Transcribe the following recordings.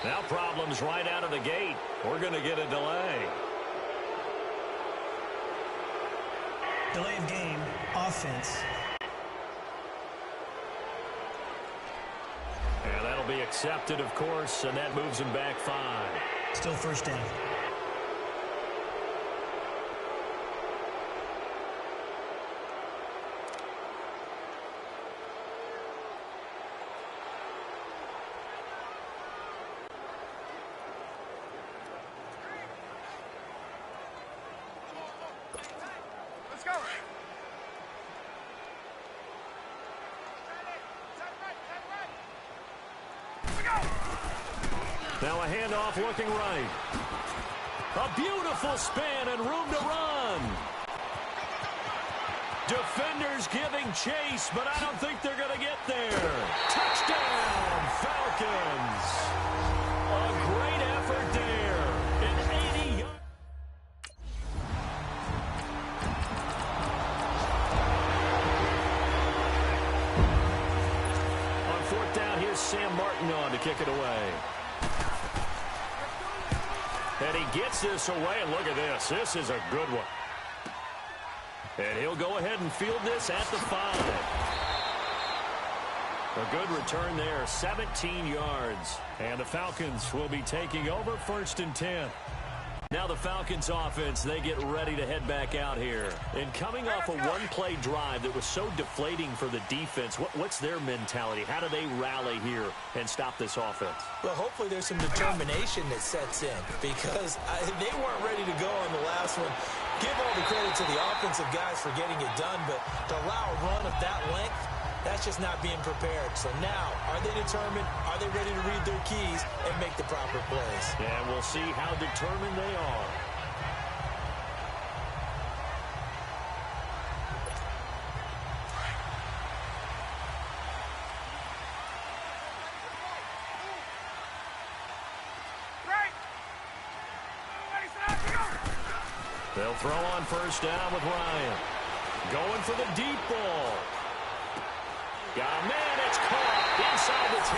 Now problems right out of the gate. We're going to get a delay. Delay of game, offense. And that'll be accepted, of course, and that moves him back 5. Still first down. Now a handoff looking right. A beautiful spin and room to run. Defenders giving chase, but I don't think they're going to get there. Touchdown, Falcons. A great effort there. An 80-yard. On 4th down, here's Sam Martin on to kick it away. And he gets this away, and look at this. This is a good one. And he'll go ahead and field this at the 5. A good return there, 17 yards. And the Falcons will be taking over 1st and 10. Now the Falcons offense, they get ready to head back out here. And coming off a one-play drive that was so deflating for the defense, what's their mentality? How do they rally here and stop this offense? Well, hopefully there's some determination that sets in because they weren't ready to go on the last one. Give all the credit to the offensive guys for getting it done, but to allow a run of that length, that's just not being prepared. So now, are they determined? Are they ready to read their keys and make the proper plays? Yeah, we'll see how determined they are. They'll throw on 1st down with Ryan. Going for the deep ball. Got a man, it's caught inside the 10.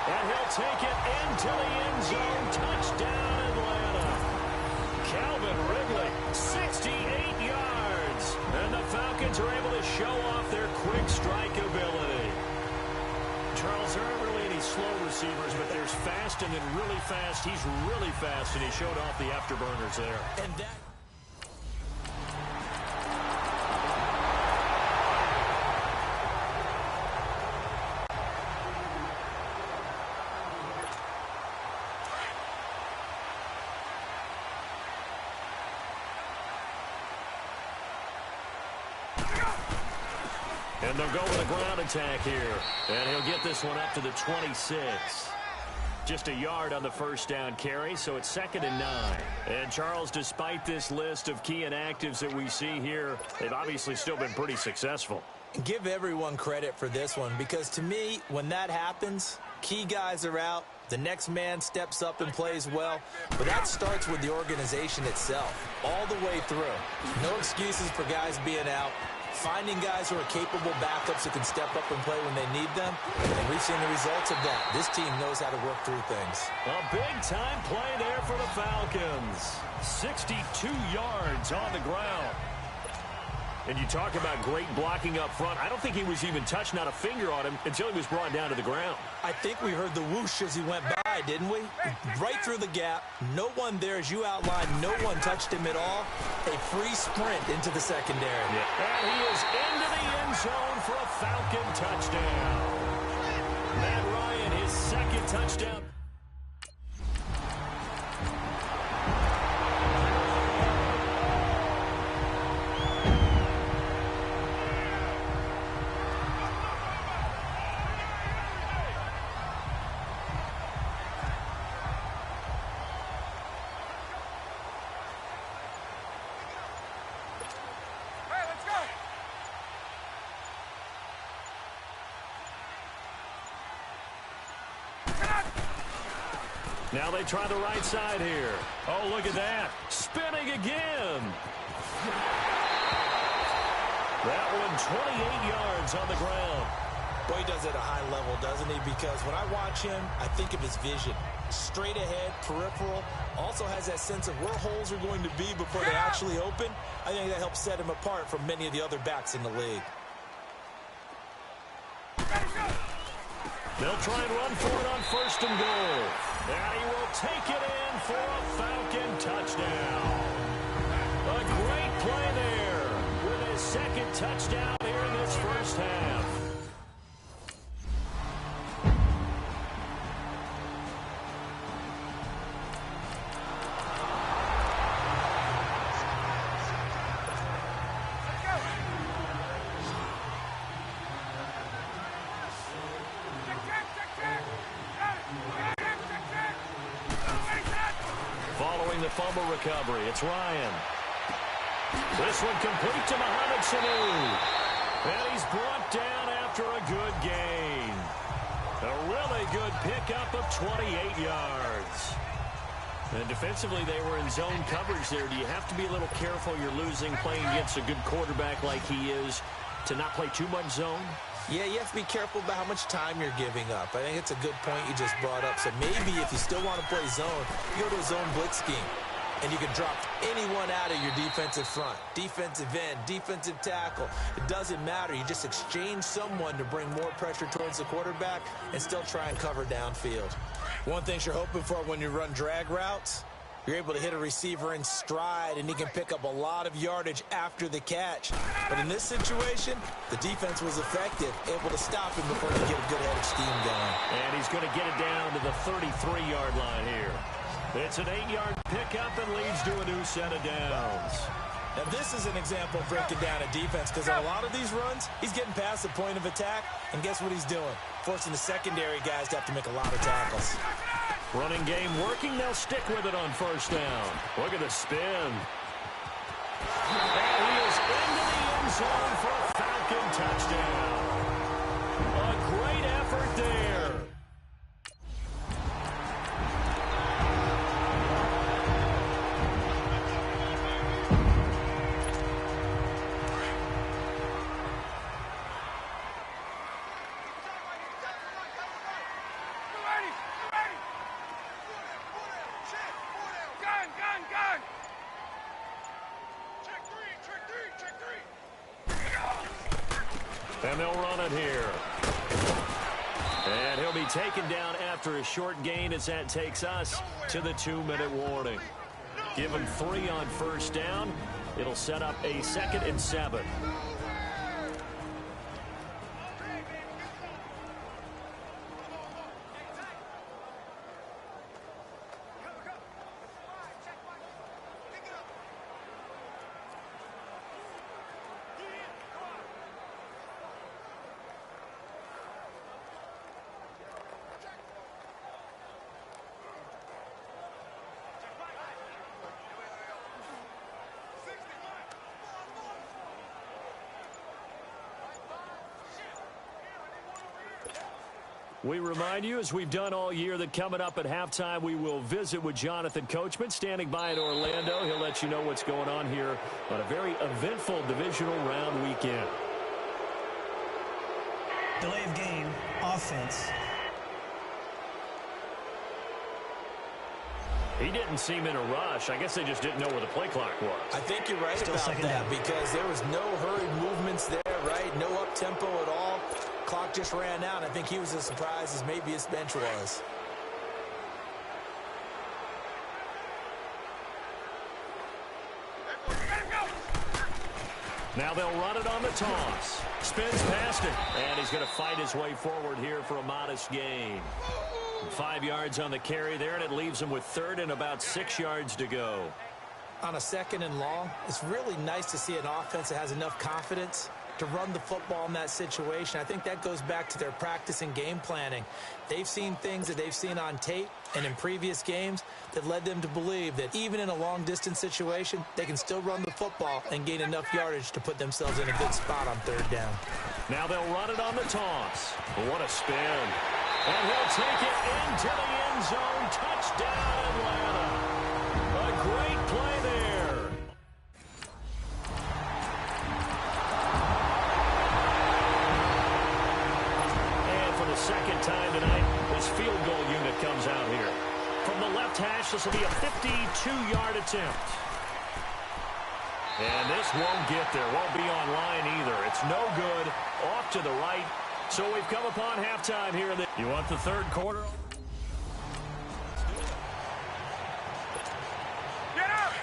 And he'll take it into the end zone. Touchdown, Atlanta. Calvin Ridley, 68 yards. And the Falcons are able to show off their quick strike ability. Charles, there aren't really any slow receivers, but there's fast and then really fast. He's really fast, and he showed off the afterburners there. And that... And they'll go with a ground attack here. And he'll get this one up to the 26. Just a yard on the 1st down carry, so it's 2nd and 9. And, Charles, despite this list of key inactives that we see here, they've obviously still been pretty successful. Give everyone credit for this one because, to me, when that happens, key guys are out, the next man steps up and plays well, but that starts with the organization itself, all the way through. No excuses for guys being out. Finding guys who are capable backups who can step up and play when they need them. And we've seen the results of that. This team knows how to work through things. A big-time play there for the Falcons. 62 yards on the ground. And you talk about great blocking up front. I don't think he was even touched, not a finger on him, until he was brought down to the ground. I think we heard the whoosh as he went by, didn't we? Right through the gap. No one there, as you outlined. No one touched him at all. A free sprint into the secondary. Yeah. And he is into the end zone for a Falcon touchdown. Matt Ryan, his 2nd touchdown. Now they try the right side here. Oh, look at that. Spinning again. That one 28 yards on the ground. Well, he does it at a high level, doesn't he? Because when I watch him, I think of his vision. Straight ahead, peripheral, also has that sense of where holes are going to be before they actually open. I think that helps set him apart from many of the other backs in the league. They'll try and run for it on 1st and goal. And he will take it in for a Falcon touchdown. A great play there with his 2nd touchdown here in this first half. Following the fumble recovery, it's Ryan. This one complete to Mohamed Sanu. And he's brought down after a good gain. A really good pickup of 28 yards. And defensively, they were in zone coverage there. Do you have to be a little careful you're losing playing against a good quarterback like he is to not play too much zone? Yeah, you have to be careful about how much time you're giving up. I think it's a good point you just brought up. So maybe if you still want to play zone, you go to a zone blitz scheme. And you can drop anyone out of your defensive front. Defensive end, defensive tackle. It doesn't matter. You just exchange someone to bring more pressure towards the quarterback and still try and cover downfield. One thing you're hoping for when you run drag routes, you're able to hit a receiver in stride, and he can pick up a lot of yardage after the catch. But in this situation, the defense was effective, able to stop him before he get a good head of steam going. And he's going to get it down to the 33-yard line here. It's an 8-yard pickup and leads to a new set of downs. Now, this is an example of breaking down a defense because on a lot of these runs, he's getting past the point of attack, and guess what he's doing? Forcing the secondary guys to have to make a lot of tackles. Running game working. They'll stick with it on 1st down. Look at the spin. And he is into the end zone for a Falcon touchdown. A great effort there. And they'll run it here. And he'll be taken down after a short gain as that takes us to the 2-minute warning. Give him 3 on 1st down. It'll set up a 2nd and 7. We remind you, as we've done all year, that coming up at halftime, we will visit with Jonathan Coachman, standing by in Orlando. He'll let you know what's going on here on a very eventful divisional round weekend. Delay of game, offense. He didn't seem in a rush. I guess they just didn't know where the play clock was. I think you're right Still about second that down. because there was no hurried movements there, right? No up-tempo at all. Clock just ran out. I think he was as surprised as maybe his bench was. Now they'll run it on the toss. Spins past it. And he's going to fight his way forward here for a modest gain. 5 yards on the carry there, and it leaves him with 3rd and about 6 yards to go. On a 2nd and long, it's really nice to see an offense that has enough confidence to run the football in that situation. I think that goes back to their practice and game planning. They've seen things that they've seen on tape and in previous games that led them to believe that even in a long-distance situation, they can still run the football and gain enough yardage to put themselves in a good spot on 3rd down. Now they'll run it on the toss. What a spin. And he'll take it into the end zone. Touchdown, Atlanta. A great play there. field goal unit comes out here. From the left hash, this will be a 52-yard attempt. And this won't get there. Won't be on line either. It's no good. Off to the right. So we've come upon halftime here. You want the third quarter? Get up!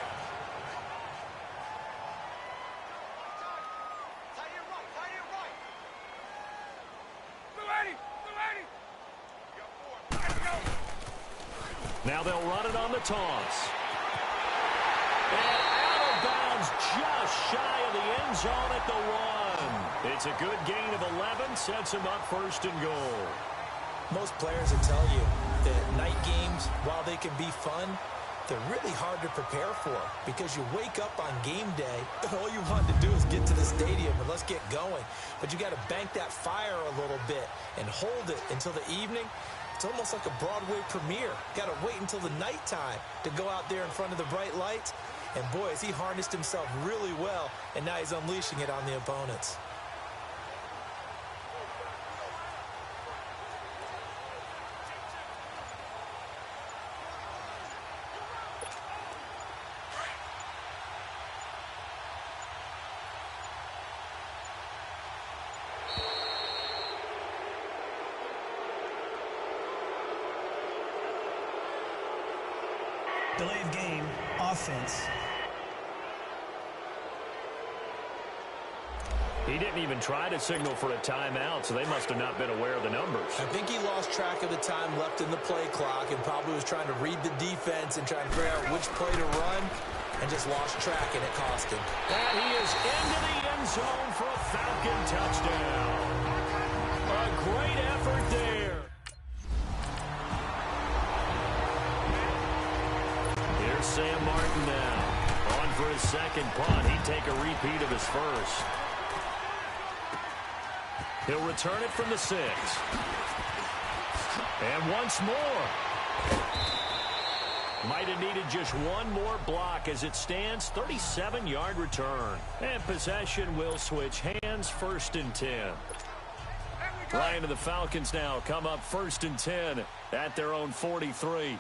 Now they'll run it on the toss. And out of bounds, just shy of the end zone at the 1. It's a good gain of 11, sets him up first and goal. Most players will tell you that night games, while they can be fun, they're really hard to prepare for because you wake up on game day and all you want to do is get to the stadium and let's get going. But you got to bank that fire a little bit and hold it until the evening. It's almost like a Broadway premiere. Got to wait until the nighttime to go out there in front of the bright lights. And boy, has he harnessed himself really well, and now he's unleashing it on the opponents. Delay of game, offense. He didn't even try to signal for a timeout, so they must have not been aware of the numbers. I think he lost track of the time left in the play clock and probably was trying to read the defense and trying to figure out which play to run and just lost track, and it cost him. And he is into the end zone for a Falcon touchdown. A great effort there. Here's Sam Martin now. On for his second punt. He'd take a repeat of his first. He'll return it from the 6. And once more. Might have needed just one more block as it stands. 37-yard return. And possession will switch hands, 1st and 10. Ryan and the Falcons now come up 1st and 10 at their own 43.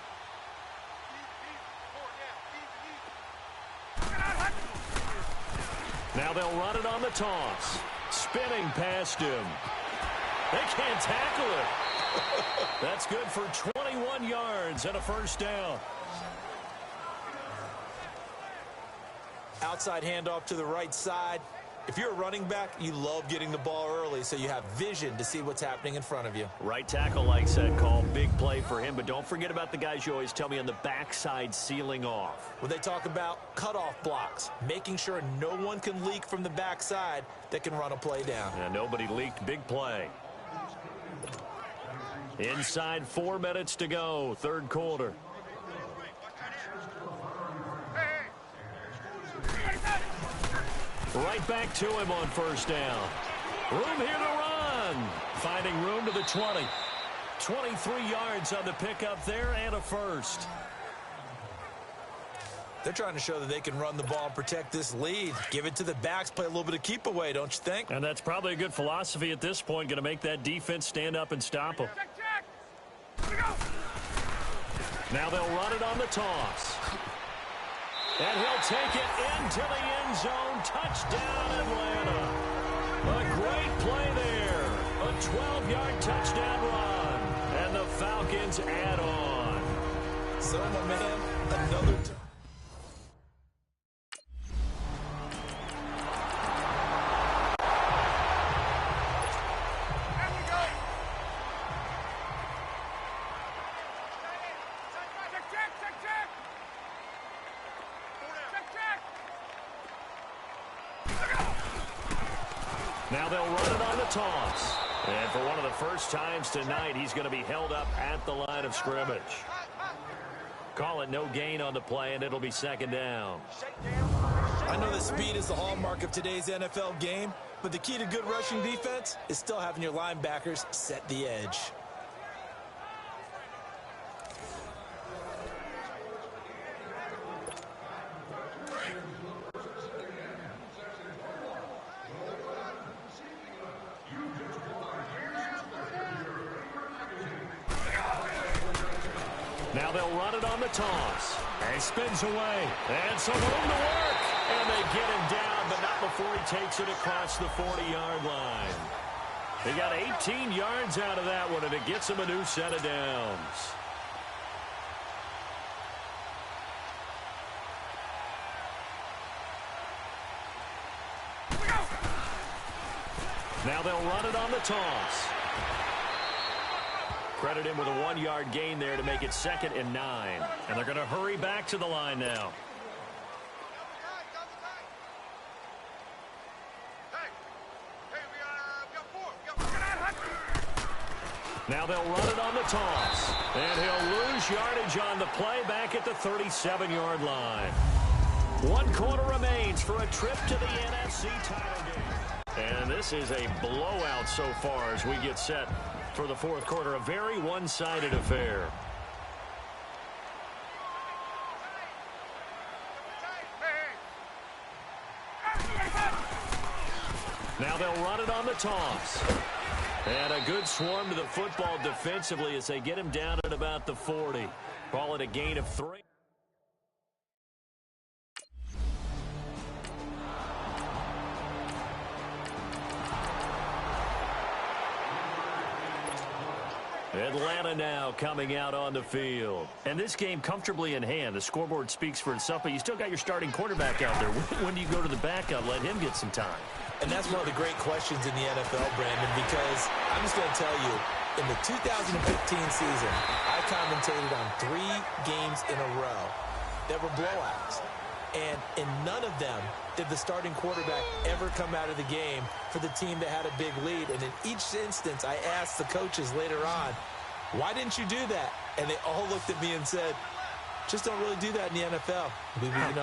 Now they'll run it on the toss. Spinning past him. They can't tackle it. That's good for 21 yards and a first down. Outside handoff to the right side. If you're a running back, you love getting the ball early so you have vision to see what's happening in front of you. Right tackle likes that call. Big play for him, but don't forget about the guys you always tell me on the backside sealing off. When they talk about cutoff blocks, making sure no one can leak from the backside that can run a play down. Yeah, nobody leaked. Big play. Inside 4 minutes to go, third quarter. Right back to him on first down. Room here to run. Finding room to the 20. 23 yards on the pickup there and a first. They're trying to show that they can run the ball and protect this lead. Give it to the backs, play a little bit of keep away, don't you think? And that's probably a good philosophy at this point. Going to make that defense stand up and stop them. Now they'll run it on the toss. And he'll take it into the end zone. Touchdown, Atlanta. A great play there. A 12-yard touchdown run. And the Falcons add on. So, my man, another time. Now they'll run it on the toss. And for one of the first times tonight, he's going to be held up at the line of scrimmage. Call it no gain on the play, and it'll be second down. I know that speed is the hallmark of today's NFL game, but the key to good rushing defense is still having your linebackers set the edge. Now they'll run it on the toss. And he spins away. And some room to work. And they get him down, but not before he takes it across the 40-yard line. They got 18 yards out of that one, and it gets him a new set of downs. Now they'll run it on the toss. Credit him with a 1-yard gain there to make it 2nd and 9. And they're going to hurry back to the line now. Now they'll run it on the toss. And he'll lose yardage on the play back at the 37-yard line. 1 quarter remains for a trip to the NFC title game. And this is a blowout so far as we get set for the 4th quarter. A very one-sided affair. Now they'll run it on the toss. And a good swarm to the football defensively as they get him down at about the 40. Call it a gain of 3. Atlanta now coming out on the field. And this game comfortably in hand. The scoreboard speaks for itself, but you still got your starting quarterback out there. When do you go to the backup, let him get some time? And that's one of the great questions in the NFL, Brandon, because I'm just going to tell you, in the 2015 season, I commentated on 3 games in a row that were blowouts. And in none of them did the starting quarterback ever come out of the game for the team that had a big lead. And in each instance, I asked the coaches later on, why didn't you do that? And they all looked at me and said, just don't really do that in the NFL.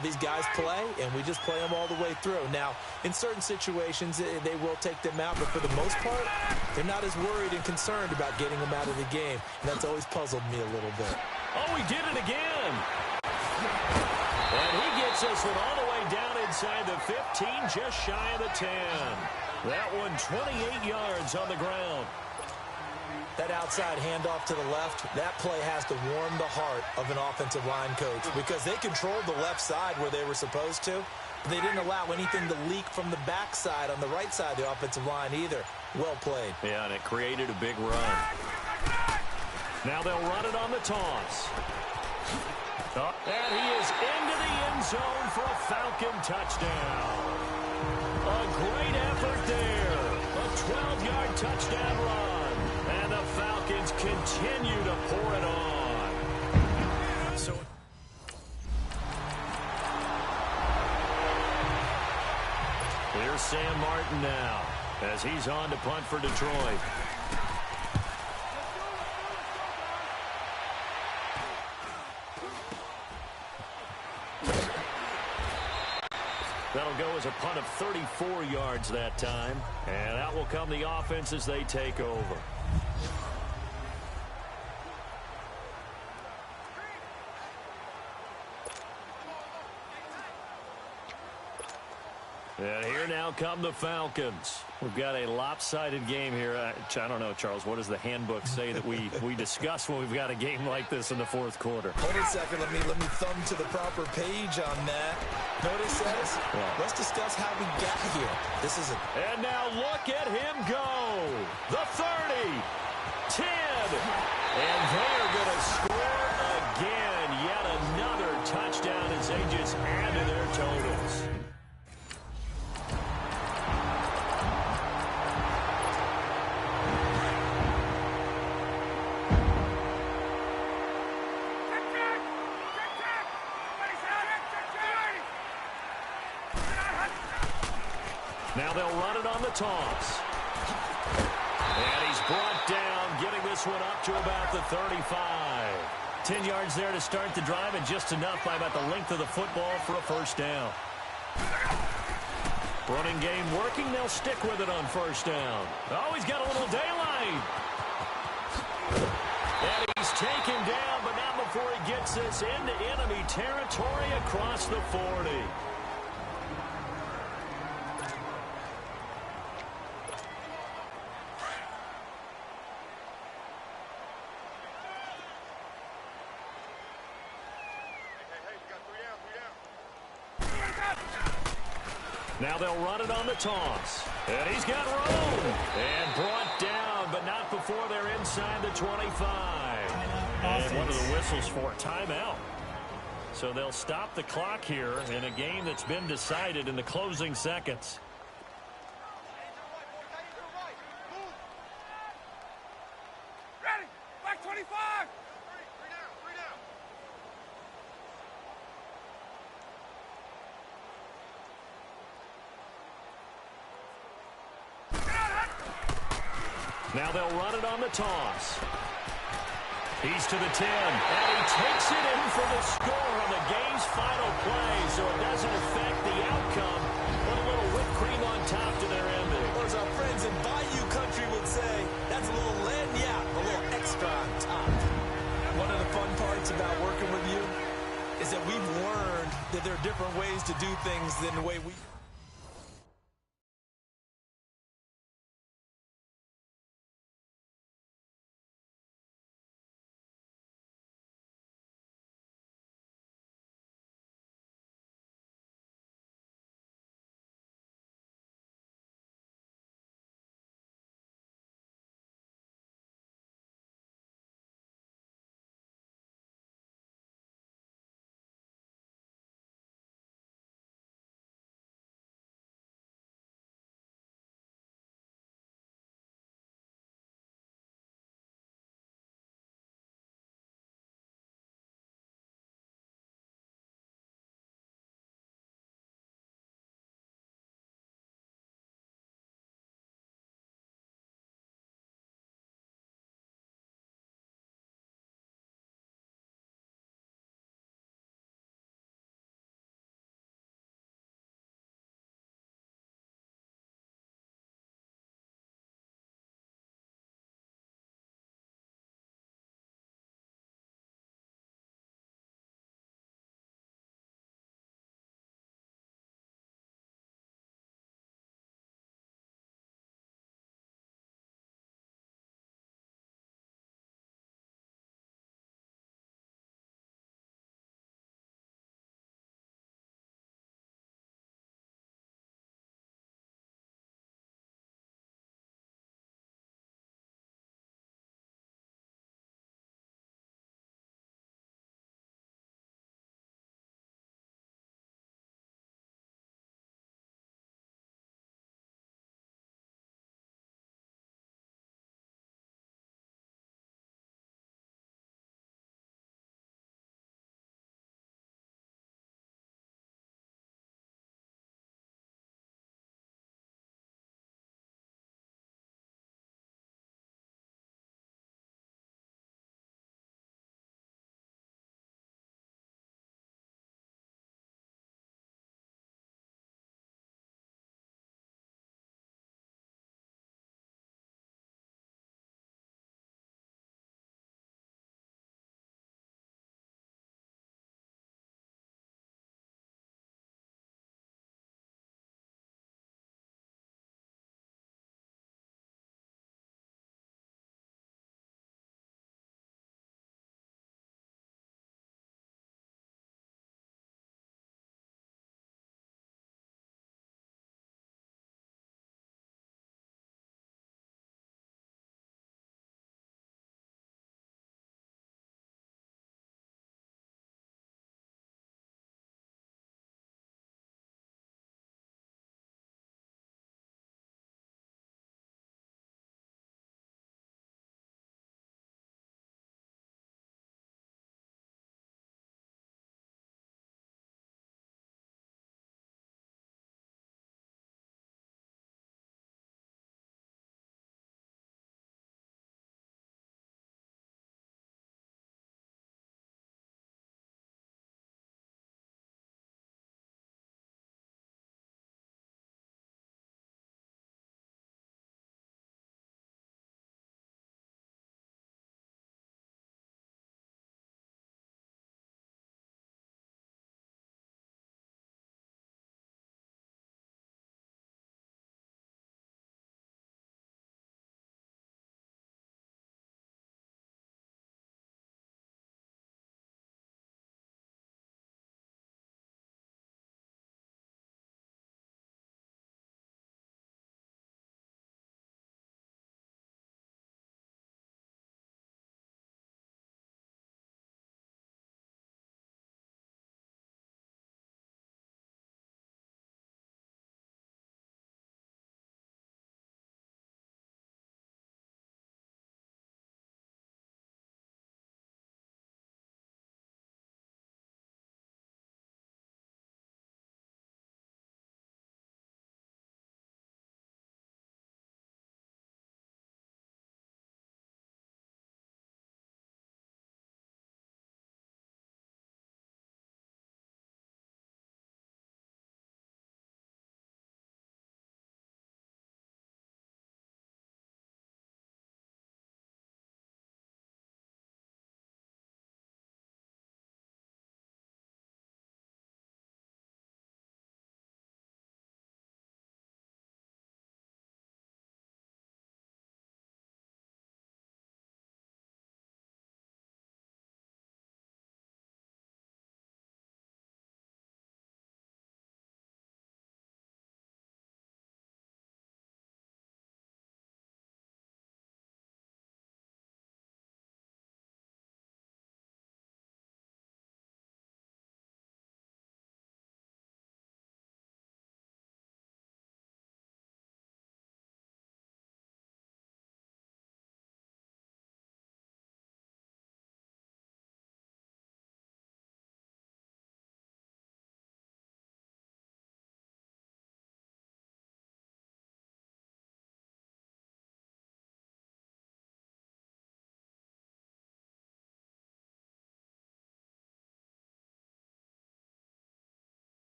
These guys play, and we just play them all the way through. Now, in certain situations, they will take them out, but for the most part, they're not as worried and concerned about getting them out of the game. And that's always puzzled me a little bit. Oh, he did it again. And he gets this one all the way down inside the 15, just shy of the 10. That one 28 yards on the ground. That outside handoff to the left, that play has to warm the heart of an offensive line coach because they controlled the left side where they were supposed to. But they didn't allow anything to leak from the backside on the right side of the offensive line either. Well played. Yeah, and it created a big run. Now they'll run it on the toss. And he is into the end zone for a Falcon touchdown. A great effort there. A 12-yard touchdown run. And the Falcons continue to pour it on. So here's Sam Martin now as he's on to punt for Detroit. That'll go as a punt of 34 yards that time. And out will come the offense as they take over. And here now come the Falcons. We've got a lopsided game here. I don't know, Charles, what does the handbook say that we discuss when we've got a game like this in the 4th quarter? Hold a second. Let me thumb to the proper page on that. Notice says, let's discuss how we got here. This is it. And now look at him go. The 30, 10, and they're going to score again. Yet another touchdown as they just add to their totals. Now they'll run it on the toss. And he's brought down, getting this one up to about the 35. 10 yards there to start the drive, and just enough by about the length of the football for a first down. Running game working. They'll stick with it on first down. Oh, he's got a little daylight. And he's taken down, but not before he gets this into enemy territory across the 40. Now they'll run it on the toss. And he's got room. And brought down, but not before they're inside the 25. And one of the whistles for a timeout. So they'll stop the clock here in a game that's been decided in the closing seconds. Ready? Back 25. Now they'll run it on the toss. He's to the 10, and he takes it in for the score on the game's final play, so it doesn't affect the outcome, but a little whipped cream on top to their ending. Or as our friends in Bayou Country would say, that's a little lagniappe, a little extra on top. One of the fun parts about working with you is that we've learned that there are different ways to do things than the way we...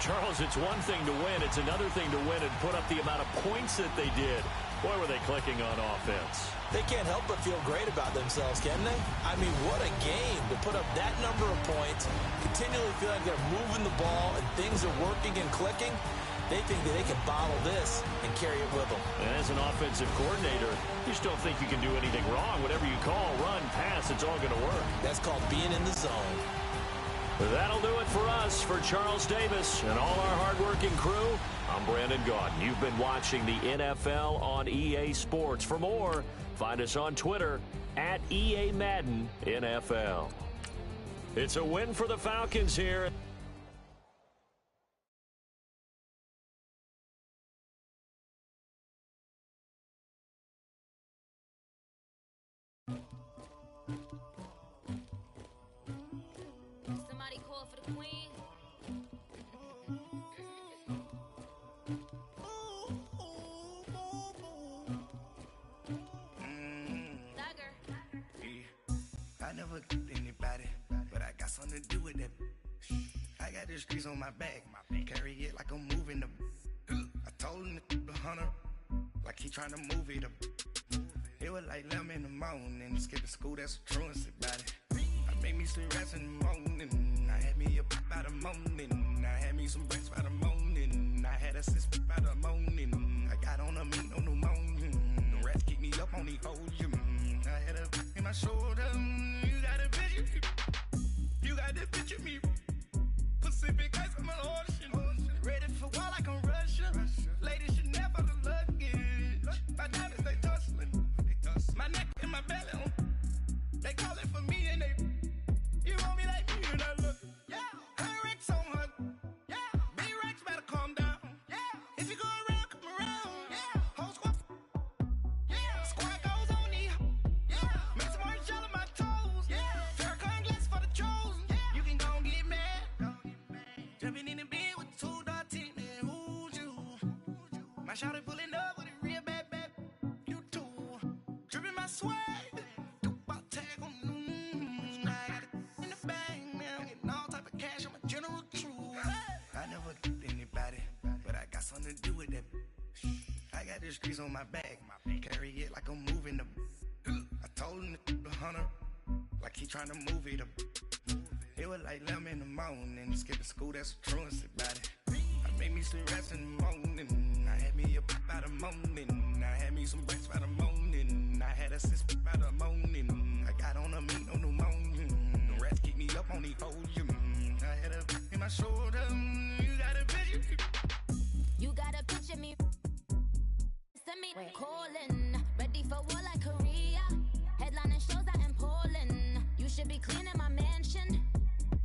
Charles, it's one thing to win. It's another thing to win and put up the amount of points that they did. Boy, were they clicking on offense. They can't help but feel great about themselves, can they? I mean, what a game to put up that number of points, continually feel like they're moving the ball and things are working and clicking. They think that they can bottle this and carry it with them. And as an offensive coordinator, you just don't think you can do anything wrong. Whatever you call, run, pass, it's all going to work. That's called being in the zone. That'll do it for us. For Charles Davis and all our hardworking crew, I'm Brandon Gaudin. You've been watching the NFL on EA Sports. For more, find us on Twitter at EA Madden NFL. It's a win for the Falcons here. Somebody call for the queen. I never killed anybody, but I got something to do with that. I got the streets on my back, carry it like I'm moving them. I told him the hunter, like he trying to move it up. It was like 11 in the morning, skipping school, that's a truancy about it. I made me some rest in the morning, I had me a pop by the morning, I had me some breaks by the morning, I had a sis by the morning, I got on a meat on the morning, the rats keep me up on the whole gym. I had a in my shoulder, you got a picture, you got the picture me, Pacific ice on my ocean, ready for war like I'm Russian, ladies should never the luggage, my diamonds they tussling, my neck and my belly, they call it for me and they, you want me like me and I look, yeah, her Rex on her, yeah, B-Rex better calm down, yeah, if you go around, come around, yeah, whole squad, yeah, squad goes on the, yeah, make some orange gel on my toes, yeah, Farrakhan glass for the chosen, yeah, you can go and get mad, jumping in the bed with 2 dark teeth, man, who's you, my shawty pulling up with a real bad, you too, dripping my swag, something to do with that. I got the streets on my back, carry it like I'm moving them. I told him the hunter, like he trying to move it up. It was like 11 in the morning, skipping school, that's a truancy about it. I made me some rest in the morning, I had me a pop by the morning, I had me some breaks by the morning, I had a sis by the morning, I got on a meat on the morning, the rats keep me up on the whole gym. I had a in my shoulder, you got a picture. You gotta picture me. Send me calling. Ready for war like Korea. Headlining shows out in Poland. You should be cleaning my mansion.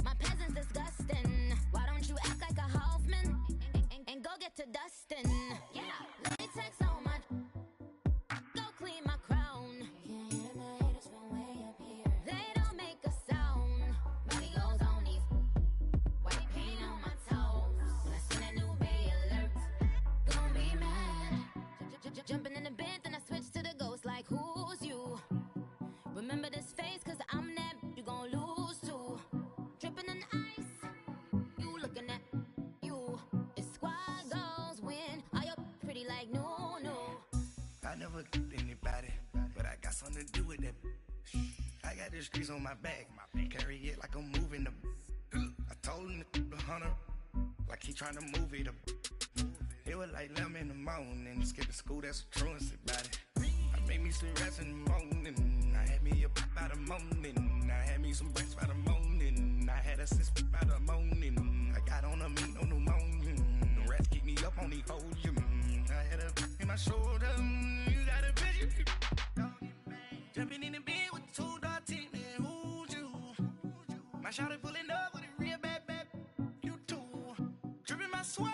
My peasants disgusting. Why don't you act like a Hoffman and go get to dustin'? Yeah, latex on my. Go clean my crown. Can't hear my haters from way up here. They don't make a sound. Money goes on these. White paint on my toes. When I send a new bay alert. Gonna be mad. Jumping in the bed, then I switch to the ghost like who's you? Remember this face, cause I'm that you gon' lose too. Dripping in ice, you looking at you. It's squad goals win. Are you pretty like no? I never killed anybody, but I got something to do with that. I got the streets on my back, carry it like I'm moving them. I told him the hunter, like he trying to move it up. It was like 11 in the morning, skipping school, that's a truancy about it. I made me some rest in the morning, I had me a pop by the morning, I had me some breaks by the morning, I had a sis by the morning, I got on a meat on the morning, the rats keep me up on the whole gym. I had a in my shoulder, you got a picture, jumping in the bed with 2 dark teeth, man, who's you? My shawty pulling up with a real bad, you too, dripping my swag.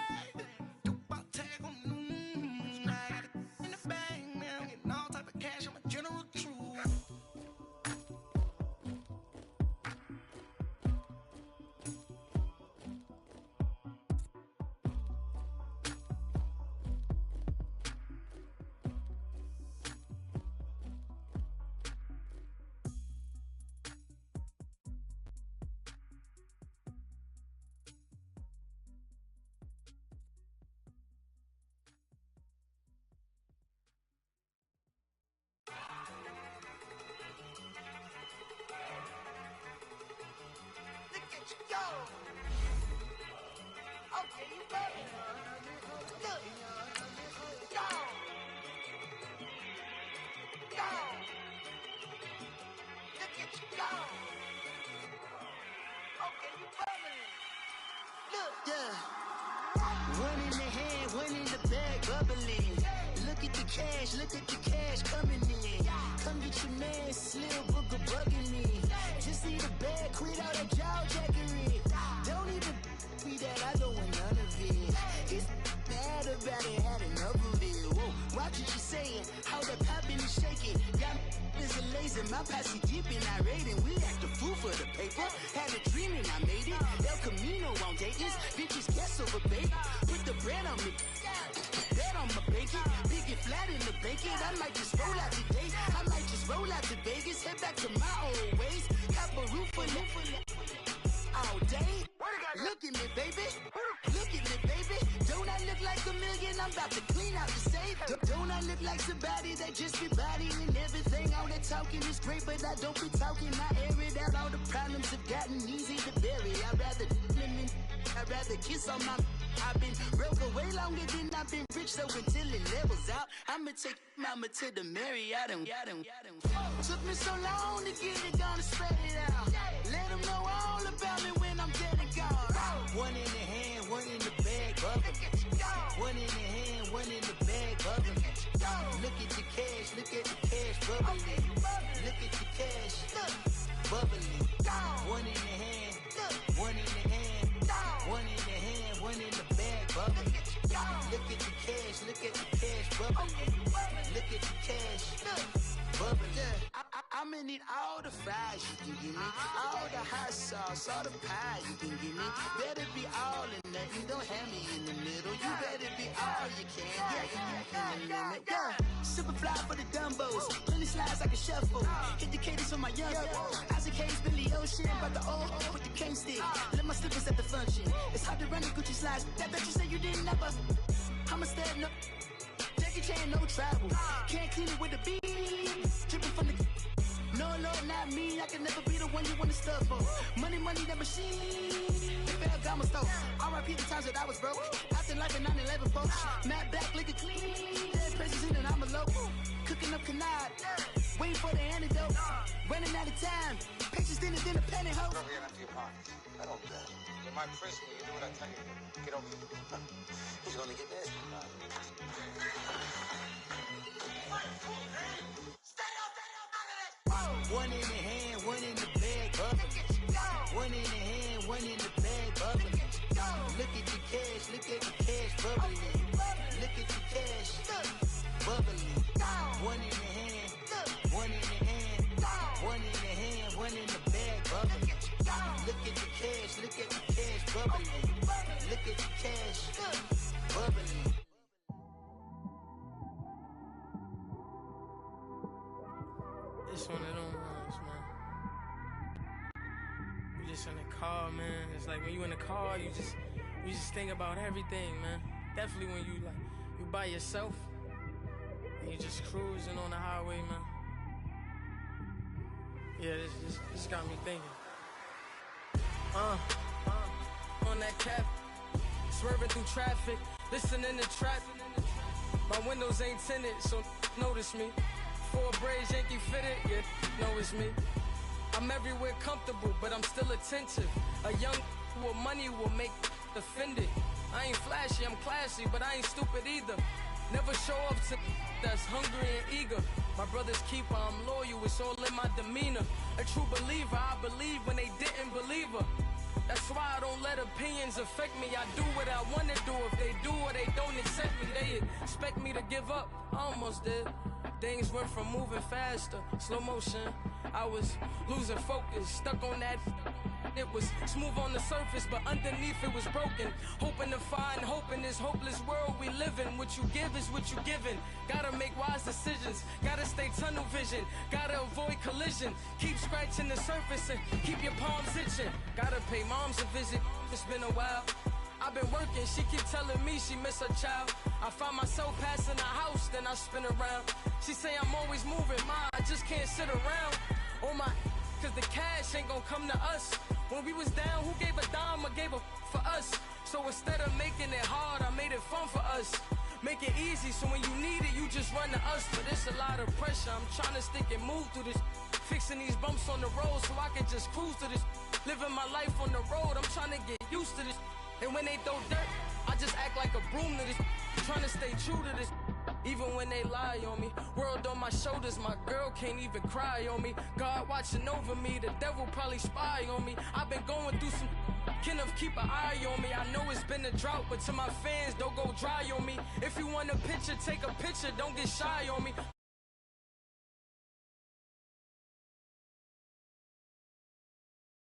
Okay, you bugging. Look. Go. Go. Look at you go. Okay, you bugging. Look. Yeah. One in the hand, one in the bag, bubbling. Look at the cash coming in. Come get your man, Slim Booker bugging me. Just need a bag, quit all that jaw jackery. Don't even be that, I don't want none of it. It's bad about it, had enough of it. Whoa, watch what you saying, how that poppin' and shaking. Got is a laser, my posse deep and irate, and we act a fool for the paper. Had a dream and I made it. El Camino on Dayton's, bitches guess over bait. Put the bread on me, bet on my bacon. Big and flat in the bacon. I might just roll out today. I might just roll out to Vegas, head back to my old ways. Have a roof for all day. Look at me, baby. Look at me, baby. Don't I look like a million? I'm about to clean out the safe. Don't I look like somebody that just be bodying everything? All that talking is great, but I don't be talking. I air it out. All the problems have gotten easy to bury. I'd rather kiss on my. I've been broke way longer than I've been rich, so until it levels out, I'ma take mama to the Marriott and took me so long to get it, gonna spread it out. Let them know all about me when I'm dead and gone. One in the hand, one in the bag, bubbling. One in the hand, one in the bag, bubbling. Look at the cash, bubbling. Look at the cash, bubbling. One in the hand, one in the hand, one in the hand, one in the bag, bubbling. Look at the cash, bubbling. Look at the cash, bubbling. I'ma need all the fries you can give me, all the hot sauce, all the pie you can give me. Better be all in nothing, don't have me in the middle. You better be all you can, yeah. Super fly for the dumbos, plenty slides like a shuffle. Hit the cadence on my young Isaac Hayes, Billy Ocean, about the old with the cane stick. Let my slippers at the function. It's hard to run the Gucci slides. That bet you say you didn't never. I'ma step no. Jackie Chan, no travel. Can't clean it with the beat. Dripping from the. No, Lord, not me. I can never be the one you want to stuff for. Money, that machine. They fell down my stove. R.I.P. the times that I was broke. Acting like a 9/11 folks. Matt back, liquor clean. Dead presents in and I'm a local. Cooking up canard. Waiting for the antidote. Running out of time. Patience thinner than a pantyhose. Over here and empty your pockets. I don't care. In my prison, you do what I tell you. Get over here. He's gonna get this. One in the hand, one in the bag, bubbling. One in the hand, one in the bag, bubbling. Look at the cash, bubbling. Look at the cash, bubbling. One in the hand, one in the hand, one in the hand, one in the bag, bubbling. Look at the cash, bubbling. Look at the cash, bubbling. It's one of them ones, man. You just in the car, man. It's like when you in the car, you just think about everything, man. Definitely when you by yourself and you just cruising on the highway, man. Yeah, this got me thinking. On that cap, swerving through traffic, listening to trap. My windows ain't tinted, so notice me. 4 braids, Yankee fitted, yeah, know it's me. I'm everywhere comfortable, but I'm still attentive. A young with money will make offended. I ain't flashy, I'm classy, but I ain't stupid either. Never show up to that's hungry and eager. My brother's keeper, I'm loyal, it's all in my demeanor. A true believer, I believe when they didn't believe her. That's why I don't let opinions affect me. I do what I want to do. If they do or they don't accept me, they expect me to give up. I almost did. Things went from moving faster, slow motion. I was losing focus, stuck on that. It was smooth on the surface, but underneath it was broken. Hoping to find hope in this hopeless world we live in. What you give is what you given. Gotta make wise decisions. Gotta stay tunnel vision. Gotta avoid collision. Keep scratching the surface and keep your palms itching. Gotta pay moms a visit. It's been a while. I've been working, she keep telling me she miss her child. I find myself passing the house, then I spin around. She say I'm always moving, ma, I just can't sit around. Oh my, cause the cash ain't gonna come to us. When we was down, who gave a dime or gave a for us? So instead of making it hard, I made it fun for us. Make it easy, so when you need it, you just run to us. But it's a lot of pressure, I'm trying to stick and move through this. Fixing these bumps on the road so I can just cruise to this. Living my life on the road, I'm trying to get used to this. And when they throw dirt, I just act like a broom to this. Trying to stay true to this. Even when they lie on me, world on my shoulders, my girl can't even cry on me. God watching over me, the devil probably spy on me. I've been going through some, Kenneth keep an eye on me. I know it's been a drought, but to my fans, don't go dry on me. If you want a picture, take a picture, don't get shy on me.